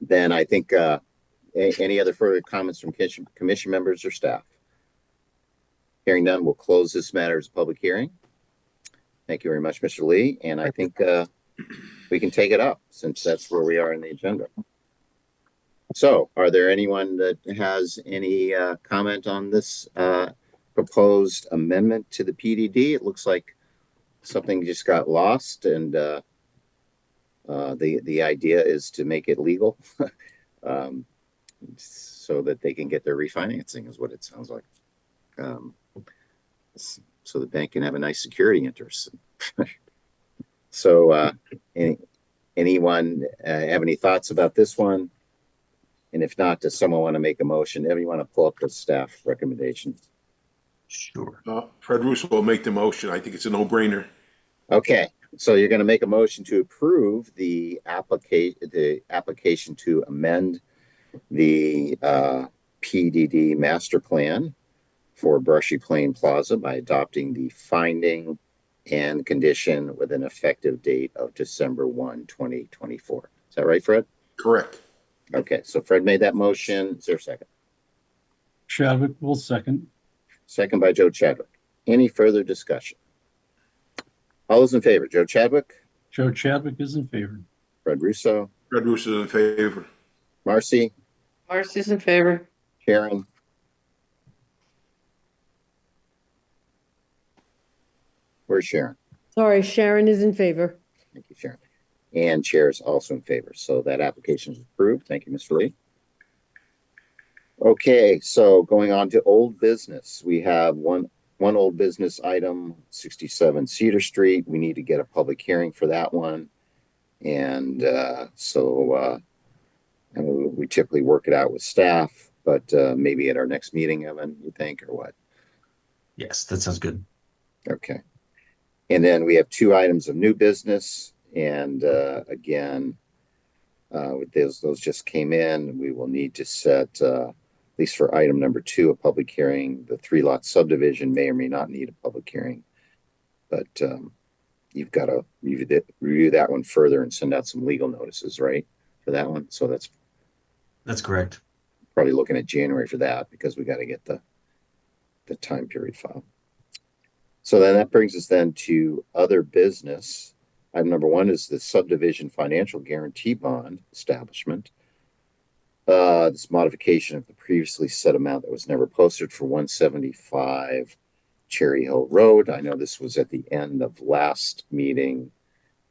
then I think any other further comments from commission members or staff? Hearing none, we'll close this matter as a public hearing. Thank you very much, Mr. Lee. And I think we can take it up since that's where we are in the agenda. So are there anyone that has any comment on this proposed amendment to the PDD? It looks like something just got lost, and the idea is to make it legal so that they can get their refinancing, is what it sounds like. So the bank can have a nice security interest. So anyone have any thoughts about this one? And if not, does someone want to make a motion? Everyone want to pull up the staff recommendation? Sure. Fred Russo will make the motion. I think it's a no-brainer. Okay, so you're going to make a motion to approve the application to amend the PDD master plan for Brushy Plain Plaza by adopting the finding and condition with an effective date of December 1, 2024. Is that right, Fred? Correct. Okay, so Fred made that motion. Is there a second? Chadwick will second. Second by Joe Chadwick. Any further discussion? All those in favor, Joe Chadwick? Joe Chadwick is in favor. Fred Russo? Fred Russo is in favor. Marcy? Marcy's in favor. Sharon? Where's Sharon? Sorry, Sharon is in favor. Thank you, Sharon. And chair is also in favor. So that application is approved. Thank you, Mr. Lee. Okay, so going on to old business. We have one old business item, 67 Cedar Street. We need to get a public hearing for that one. And we typically work it out with staff, but maybe at our next meeting, Evan, you think, or what? Yes, that sounds good. Okay. And then we have two items of new business. And again, with those just came in, we will need to set, at least for item number 2, a public hearing. The 3-lot subdivision may or may not need a public hearing, but you've got to review that one further and send out some legal notices, right, for that one. So That's correct. Probably looking at January for that, because we got to get the time period filed. So then that brings us then to other business. Item number 1 is the subdivision financial guarantee bond establishment. This modification of the previously set amount that was never posted for 175 Cherry Hill Road. I know this was at the end of last meeting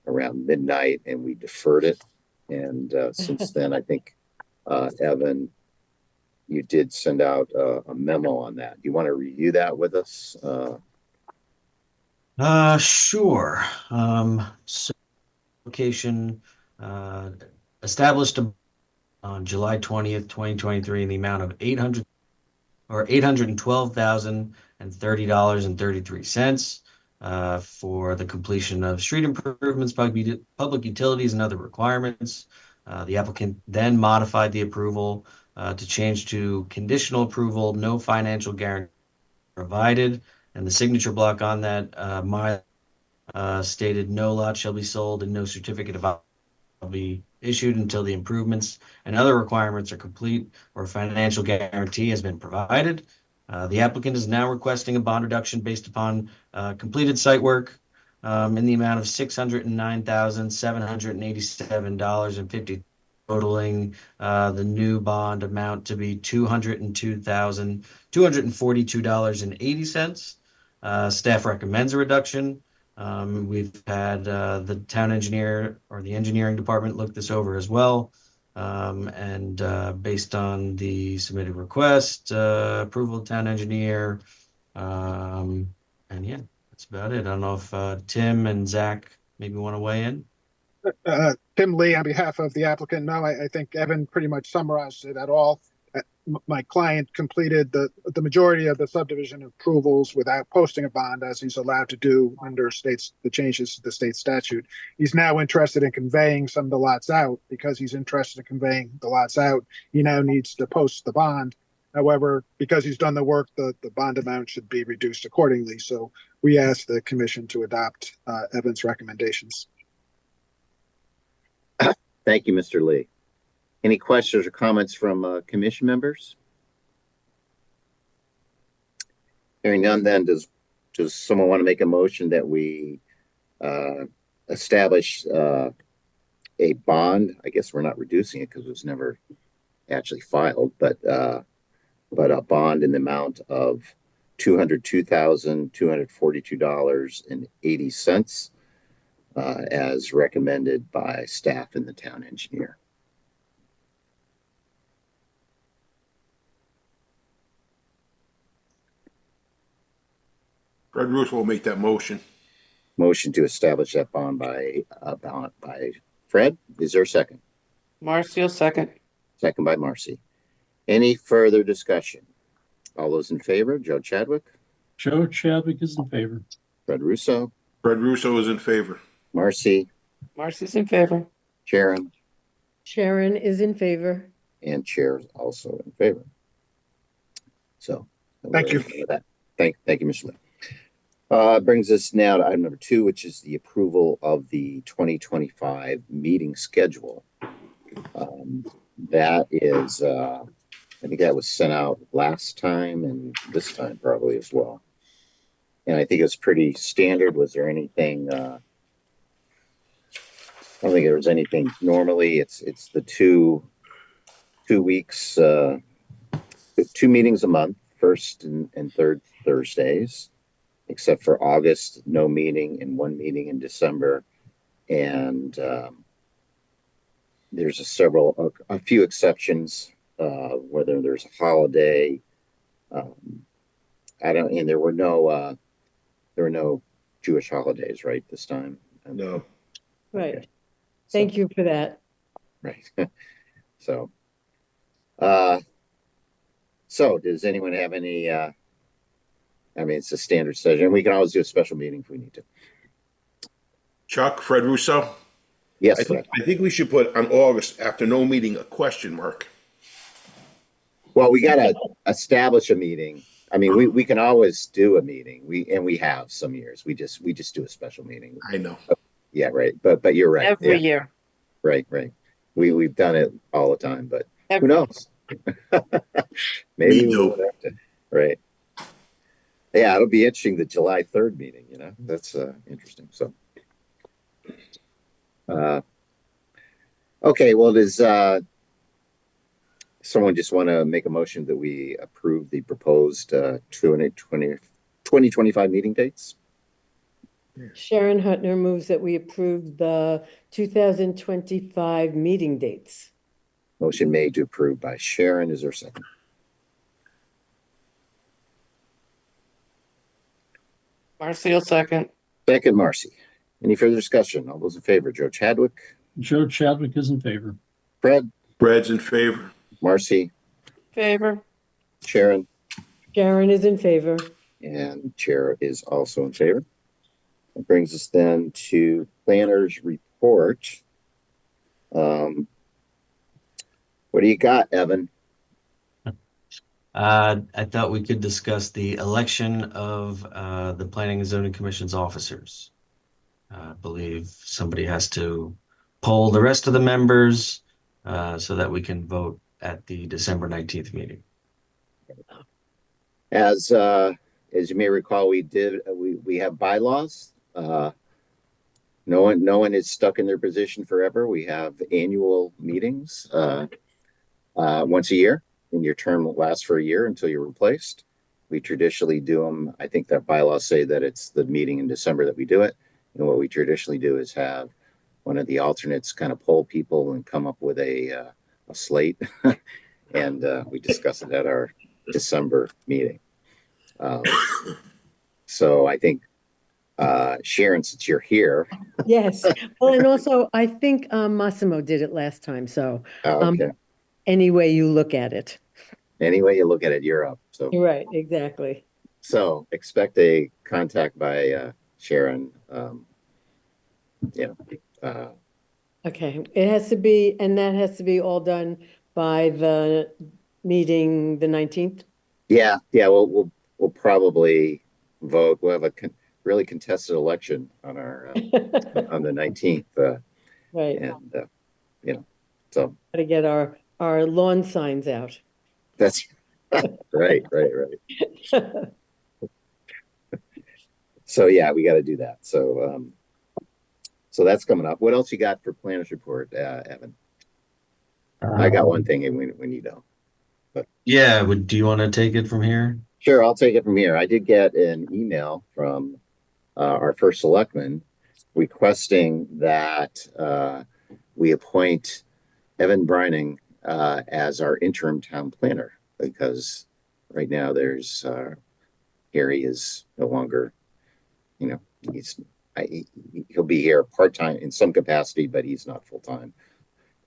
around midnight, and we deferred it. And since then, I think, Evan, you did send out a memo on that. Do you want to review that with us? Sure. So application established on July 20th, 2023 in the amount of $812,030.33 for the completion of street improvements, public utilities, and other requirements. The applicant then modified the approval to change to conditional approval, no financial guarantee provided, and the signature block on that stated no lot shall be sold and no certificate of will be issued until the improvements and other requirements are complete or financial guarantee has been provided. The applicant is now requesting a bond reduction based upon completed site work in the amount of $609,787.50, totaling the new bond amount to be $202,242.80. Staff recommends a reduction. We've had the town engineer or the engineering department look this over as well. And based on the submitted request, approval of town engineer. And yeah, that's about it. I don't know if Tim and Zach maybe want to weigh in. Tim Lee, on behalf of the applicant. No, I think Evan pretty much summarized it at all. My client completed the majority of the subdivision approvals without posting a bond, as he's allowed to do under the changes to the state statute. He's now interested in conveying some of the lots out. Because he's interested in conveying the lots out, he now needs to post the bond. However, because he's done the work, the bond amount should be reduced accordingly. So we ask the commission to adopt Evan's recommendations. Thank you, Mr. Lee. Any questions or comments from commission members? Hearing none, then does someone want to make a motion that we establish a bond? I guess we're not reducing it because it was never actually filed, but a bond in the amount of $202,242.80 as recommended by staff and the town engineer. Fred Russo will make that motion. Motion to establish that bond by Fred. Is there a second? Marcy will second. Second by Marcy. Any further discussion? All those in favor? Joe Chadwick? Joe Chadwick is in favor. Fred Russo? Fred Russo is in favor. Marcy? Marcy's in favor. Sharon? Sharon is in favor. And Chair is also in favor. So Thank you. Thank you, Mr. Lee. Brings us now to item number 2, which is the approval of the 2025 meeting schedule. That is, I think that was sent out last time and this time probably as well. And I think it's pretty standard. Was there anything, I don't think there was anything. Normally it's the two weeks, 2 meetings a month, first and third Thursdays. Except for August, no meeting, and 1 meeting in December. And there's a few exceptions, whether there's a holiday. And there were no Jewish holidays, right, this time? No. Right. Okay. Thank you for that. Right. So does anyone have any, it's a standard session. We can always do a special meeting if we need to. Chuck, Fred Russo? Yes, I think we should put on August, after no meeting, a question mark. Well, we got to establish a meeting. I mean, we can always do a meeting. We have some years. We just do a special meeting. I know. Yeah, right. But you're right. Every year. Right. We've done it all the time, but who knows? Maybe we'll have to. Right. Yeah, it'll be interesting, the July 3rd meeting, that's interesting. So Okay, well, does someone just want to make a motion that we approve the proposed 2025 meeting dates? Sharon Hutner moves that we approve the 2025 meeting dates. Motion made to approve by Sharon. Is there a second? Marcy will second. Second, Marcy. Any further discussion? All those in favor, Joe Chadwick, Joe Chadwick is in favor. Fred, Fred's in favor. Marcy, Favor. Sharon, Sharon is in favor. and Chair is also in favor. That brings us then to planner's report. What do you got, Evan? I thought we could discuss the election of the Planning and Zoning Commission's officers. I believe somebody has to poll the rest of the members so that we can vote at the December 19th meeting. As you may recall, we have bylaws. No one is stuck in their position forever. We have annual meetings once a year, and your term will last for a year until you're replaced. We traditionally do them. I think that bylaws say that it's the meeting in December that we do it. And what we traditionally do is have one of the alternates kind of poll people and come up with a slate, and we discuss it at our December meeting. So I think Sharon, since you're here. Yes. Well, and also I think Massimo did it last time. So Okay. any way you look at it. Any way you look at it, you're up. So Right, exactly. So expect a contact by Sharon. Okay, it has to be, and that has to be all done by the meeting, the 19th? Yeah. We'll probably vote. We'll have a really contested election on our on the 19th. Right. And so Gotta get our lawn signs out. that's right. So yeah, we got to do that. So that's coming up. What else you got for planners report, Evan? I got one thing when you don't. But Yeah, do you want to take it from here? sure, I'll take it from here. I did get an email from our first selectman requesting that we appoint Evan Brining as our interim town planner, because right now there's Harry is no longer, he'll be here part-time in some capacity, but he's not full-time,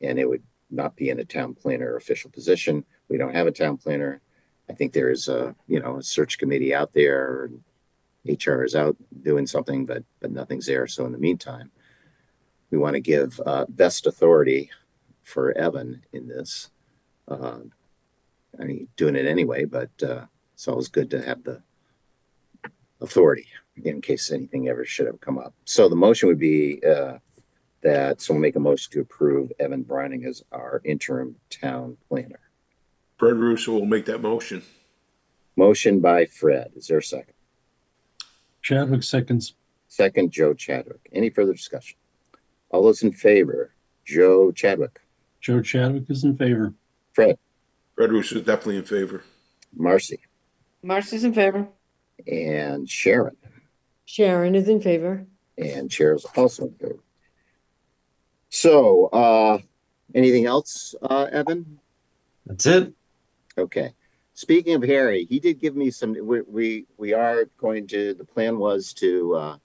and it would not be in a town planner official position. We don't have a town planner. I think there is a search committee out there, and HR is out doing something, but nothing's there. So in the meantime, we want to give best authority for Evan in this. Doing it anyway, but it's always good to have the authority in case anything ever should have come up. So the motion would be that someone make a motion to approve Evan Brining as our interim town planner. Fred Russo will make that motion. Motion by Fred. Is there a second? Chadwick seconds. Second, Joe Chadwick. Any further discussion? All those in favor, Joe Chadwick. Joe Chadwick is in favor. Fred. Fred Russo is definitely in favor. Marcy. Marcy's in favor. And Sharon. Sharon is in favor. And Chair is also in favor. So, anything else, Evan? That's it. Okay. Speaking of Harry, he did give me some. We are going to. The plan was to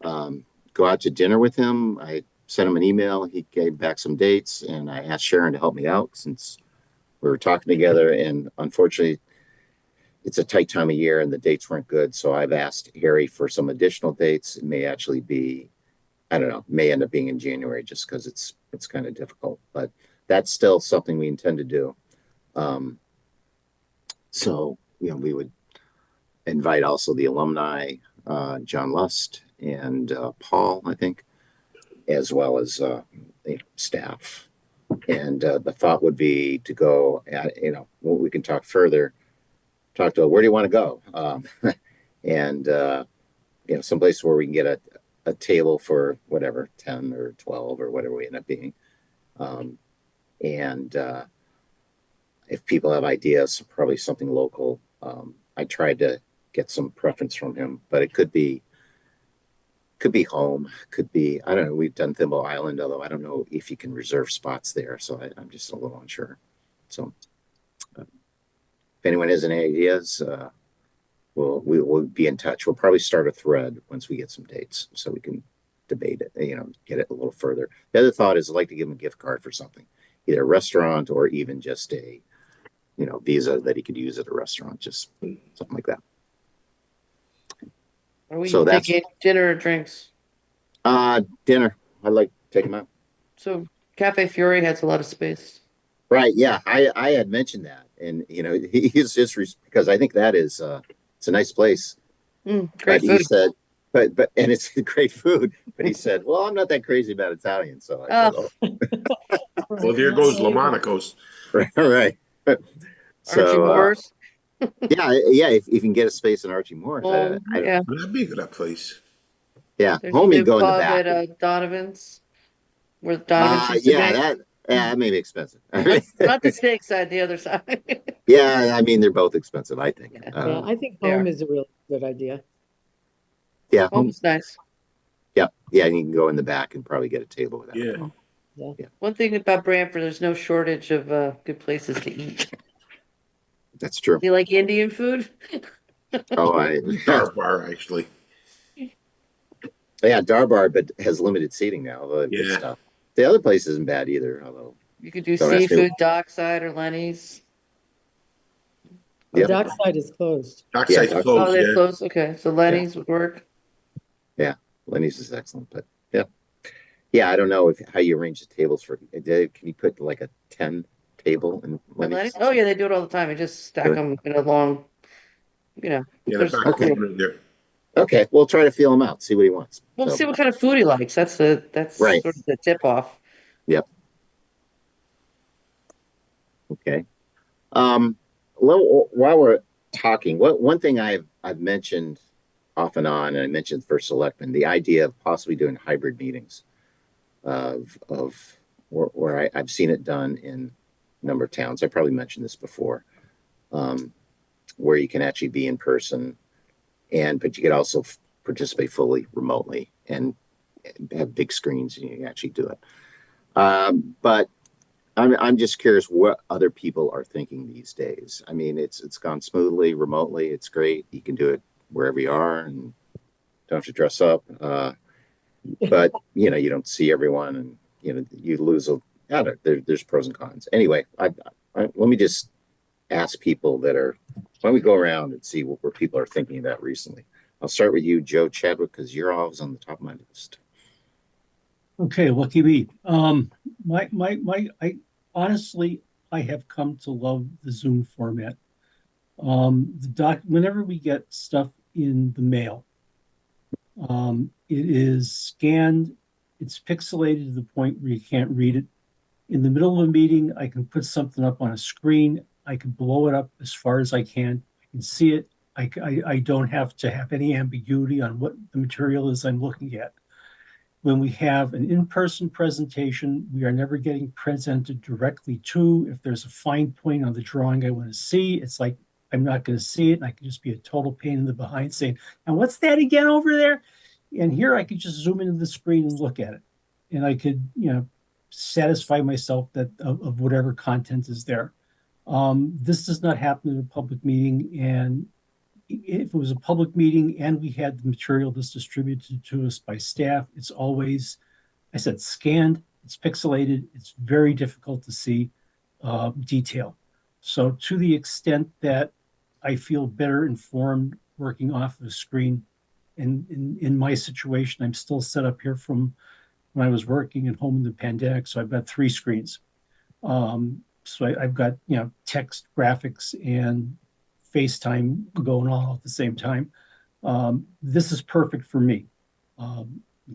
go out to dinner with him. I sent him an email. He gave back some dates, and I asked Sharon to help me out since we were talking together. And unfortunately, it's a tight time of year, and the dates weren't good. So I've asked Harry for some additional dates. It may actually be, I don't know, may end up being in January just because it's kind of difficult. But that's still something we intend to do. So, we would invite also the alumni, John Lust and Paul, I think, as well as staff. And the thought would be to go at, we can talk further, talk to where do you want to go? And, someplace where we can get a table for whatever, 10 or 12 or whatever we end up being. And if people have ideas, probably something local. I tried to get some preference from him, but it could be home, could be, I don't know. We've done Thimble Island, although I don't know if you can reserve spots there. So I'm just a little unsure. So if anyone has any ideas, we'll be in touch. We'll probably start a thread once we get some dates so we can debate it, get it a little further. The other thought is I'd like to give him a gift card for something, either a restaurant or even just a, Visa that he could use at a restaurant, just something like that. Are we So that's- thinking dinner or drinks? Dinner. I'd like to take him out. So Cafe Fiore has a lot of space. Right. Yeah. I had mentioned that. And, he's just, because I think that is, it's a nice place. Great But food. he said, and it's great food. But he said, well, I'm not that crazy about Italian. So I said, Well, there goes Lamonico's. right. Archie So, Moore's. yeah. If you can get a space in Archie Moore's, Yeah. That'd be a good place. yeah. There's a Homie new go in the club back. at Donovan's, where Donovan's used to Yeah, be. that may be expensive. Not the steak side, the other side. Yeah, I mean they're both expensive, I think. Yeah, I think they home are. is a really good idea. Yeah, Home's nice. yeah, and you can go in the back and probably get a table with that. Yeah. One thing about Branford, there's no shortage of good places to eat. That's true. Do you like Indian food? Oh, Darbar, actually. yeah, Darbar, but has limited seating now. Yeah. Stuff. The other place isn't bad either, although You could do Don't ask me. seafood, dockside, or Lenny's. Yep. Dockside is closed. Dockside's Yeah, closed, Oh, they're yeah. closed? Okay, so Lenny's would work. Lenny's is excellent, but yeah, I don't know how you arrange the tables for. Can you put like a 10 table in Lenny's? Lenny's? Oh, yeah, they do it all the time. You just stack Really? them in a long, Yeah, the there's- back Okay. corner there. Okay, we'll try to feel him out, see what he wants. We'll So, see what kind of food he likes. That's Right. sort of the tip off. Okay. While we're talking, one thing I've mentioned off and on, and I mentioned for selectmen, the idea of possibly doing hybrid meetings of where I've seen it done in a number of towns. I probably mentioned this before, where you can actually be in person, but you could also participate fully remotely and have big screens and you can actually do it. But I'm just curious what other people are thinking these days. I mean, it's gone smoothly remotely. It's great. You can do it wherever you are and don't have to dress up. But you don't see everyone, and you lose there's pros and cons. Anyway, let me just ask people why don't we go around and see where people are thinking about recently. I'll start with you, Joe Chadwick, because you're always on the top of my list. Okay, lucky me. Honestly, I have come to love the Zoom format. Whenever we get stuff in the mail, it is scanned, it's pixelated to the point where you can't read it. In the middle of a meeting, I can put something up on a screen. I can blow it up as far as I can. I can see it. I don't have to have any ambiguity on what the material is I'm looking at. When we have an in-person presentation, we are never getting presented directly to. If there's a fine point on the drawing I want to see, it's like I'm not going to see it. And I can just be a total pain in the behind saying, now what's that again over there? And here I could just zoom into the screen and look at it. And I could, satisfy myself of whatever content is there. This does not happen in a public meeting. And if it was a public meeting and we had the material that's distributed to us by staff, it's always, I said, scanned, it's pixelated, it's very difficult to see detail. So to the extent that I feel better informed working off of a screen, and in my situation, I'm still set up here from when I was working at home in the pandemic, so I've got 3 screens. So I've got, text, graphics, and FaceTime going on at the same time. This is perfect for me.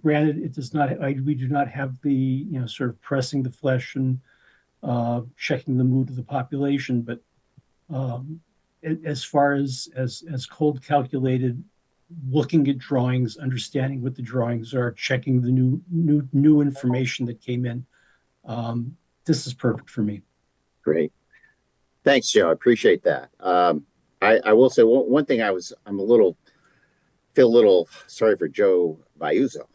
Granted, it does not. We do not have the sort of pressing the flesh and checking the mood of the population. But as far as cold calculated looking at drawings, understanding what the drawings are, checking the new information that came in. This is perfect for me. Great. Thanks, Joe. I appreciate that. I will say one thing. Feel a little sorry for Joe Bayuzo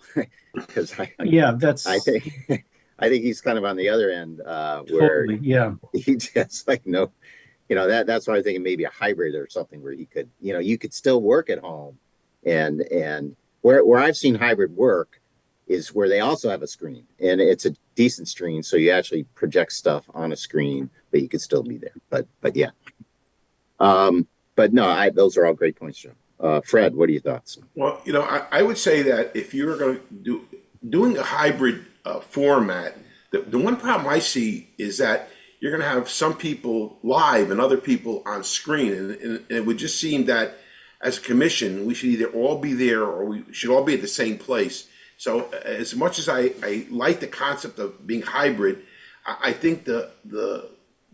because I think I think he's kind of on the other end where Totally, yeah. he just like no, that's why I was thinking maybe a hybrid or something where he could, you could still work at home, and where I've seen hybrid work is where they also have a screen and it's a decent screen, so you actually project stuff on a screen, but you could still be there. But yeah, but no, those are all great points, Joe. Fred, what are your thoughts? Well, I would say that if you're going to doing a hybrid format, the one problem I see is that you're going to have some people live and other people on screen, and it would just seem that as a commission, we should either all be there or we should all be at the same place. So, as much as I like the concept of being hybrid, I think the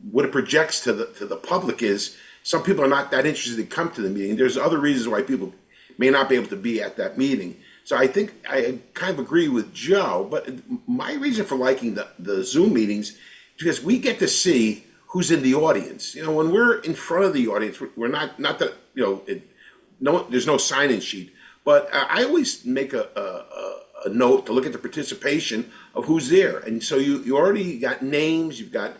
what it projects to the public is some people are not that interested to come to the meeting. There's other reasons why people may not be able to be at that meeting. So I think I kind of agree with Joe, but my reason for liking the Zoom meetings is because we get to see who's in the audience. When we're in front of the audience, we're not that, there's no sign-in sheet, but I always make a note to look at the participation of who's there. And so you already got names, you've got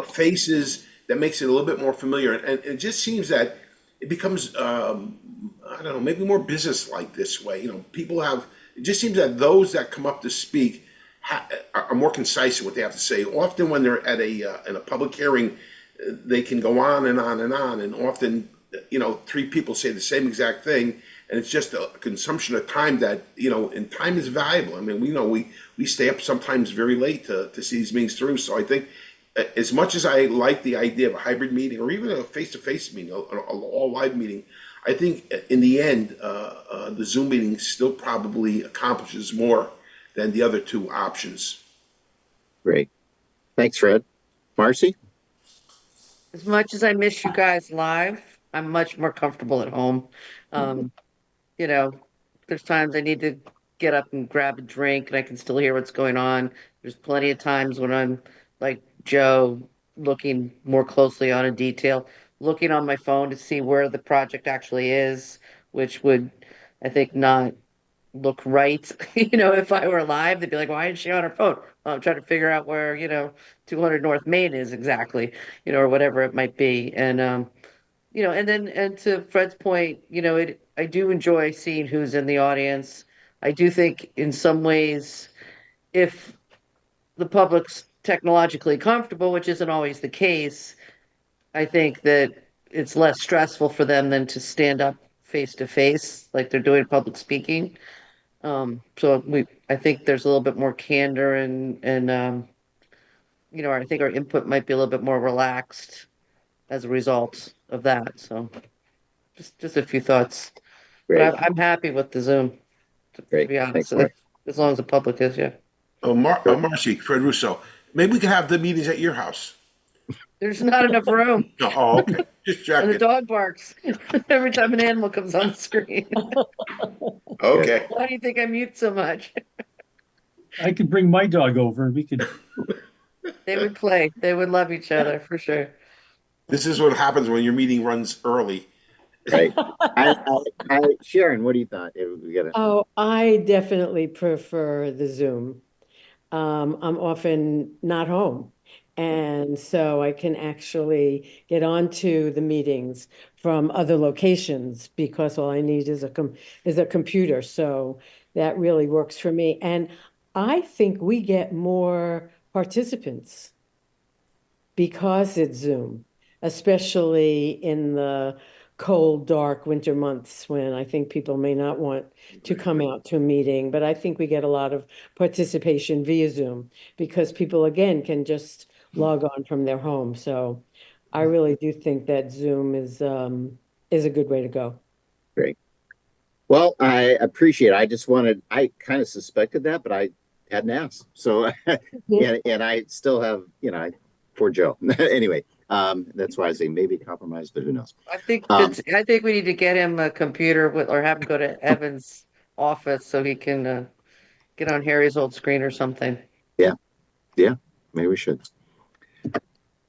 faces. That makes it a little bit more familiar, and it just seems that it becomes I don't know, maybe more business-like this way. People have. It just seems that those that come up to speak are more concise in what they have to say. Often, when they're at in a public hearing, they can go on and on and on, and often, three people say the same exact thing, and it's just a consumption of time that and time is valuable. I mean, we stay up sometimes very late to see these meetings through. So I think, as much as I like the idea of a hybrid meeting or even a face-to-face meeting, an all-live meeting, I think in the end, the Zoom meeting still probably accomplishes more than the other two options. Great. Thanks, Fred. Marcy? As much as I miss you guys live, I'm much more comfortable at home. There's times I need to get up and grab a drink and I can still hear what's going on. There's plenty of times when I'm like Joe, looking more closely on a detail, looking on my phone to see where the project actually is, which would, I think, not look right. If I were live, they'd be like, why is she on her phone? Well, I'm trying to figure out where, 200 North Main is exactly, or whatever it might be. And, and to Fred's point, I do enjoy seeing who's in the audience. I do think in some ways, if the public's technologically comfortable, which isn't always the case, I think that it's less stressful for them than to stand up face to face like they're doing public speaking. I think there's a little bit more candor and I think our input might be a little bit more relaxed as a result of that. So just a few thoughts. Great. But I'm happy with the Zoom, to be honest, Thanks, as long as the public is, yeah. Marcy, Fred Russo, maybe we can have the meetings at your house. There's not enough room. Oh, okay. Just checking. And the dog barks every time an animal comes on the screen. Okay. Why do you think I mute so much? I could bring my dog over and we could. They would play. They would love each other for sure. This is what happens when your meeting runs early. Right. Sharon, what do you thought? Oh, I definitely prefer the Zoom. I'm often not home. And so I can actually get onto the meetings from other locations because all I need is a computer. So that really works for me. And I think we get more participants because it's Zoom, especially in the cold, dark winter months when I think people may not want to come out to a meeting. But I think we get a lot of participation via Zoom because people, again, can just log on from their home. So I really do think that Zoom is a good way to go. Great. Well, I appreciate it. I kind of suspected that, but I hadn't asked. So, and I still have, poor Joe. Anyway, That's why I say maybe compromise, but who knows? I think we need to get him a computer or have him go to Evan's office so he can get on Harry's old screen or something. Yeah, maybe we should.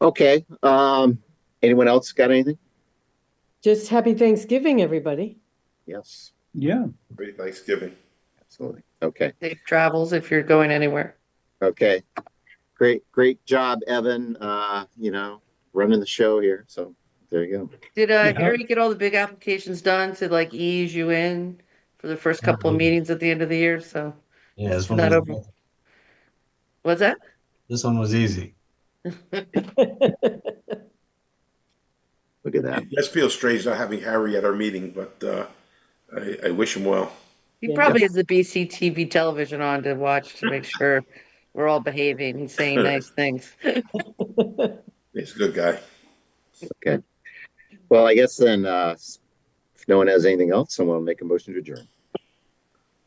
Okay. Anyone else got anything? Just happy Thanksgiving, everybody. Yes, Yeah. Great Thanksgiving. absolutely. Okay. Safe travels if you're going anywhere. Okay. Great job, Evan. Running the show here. So there you go. Did Yeah. Harry get all the big applications done to like ease you in for the first couple of meetings at the end of the year? So Yeah, this one over. What's that? This one was easy. Look at that. It does feel strange not having Harry at our meeting, but I wish him well. He Yeah. probably has the BCTV television on to watch to make sure we're all behaving and saying nice things. He's a good guy. Okay. Well, I guess then, if no one has anything else, someone will make a motion to adjourn.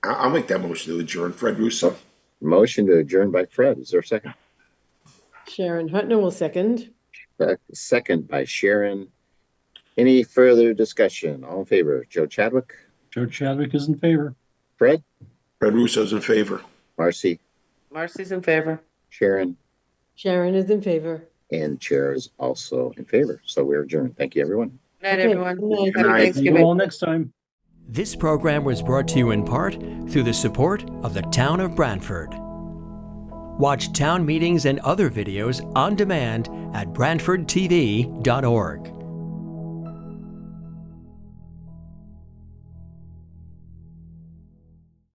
I'll make that motion to adjourn. Fred Russo. Motion to adjourn by Fred. Is there a second? Sharon Hutner will second. Second by Sharon. Any further discussion? All in favor? Joe Chadwick? Joe Chadwick is in favor. Fred? Fred Russo's in favor. Marcy? Marcy's in favor. Sharon? Sharon is in favor. And Chair is also in favor. So we're adjourned. Thank you, everyone. Good night, Okay, everyone. good night. Happy Good night. See you Thanksgiving. all next time. This program was brought to you in part through the support of the Town of Branford. Watch town meetings and other videos on demand at BranfordTV.org.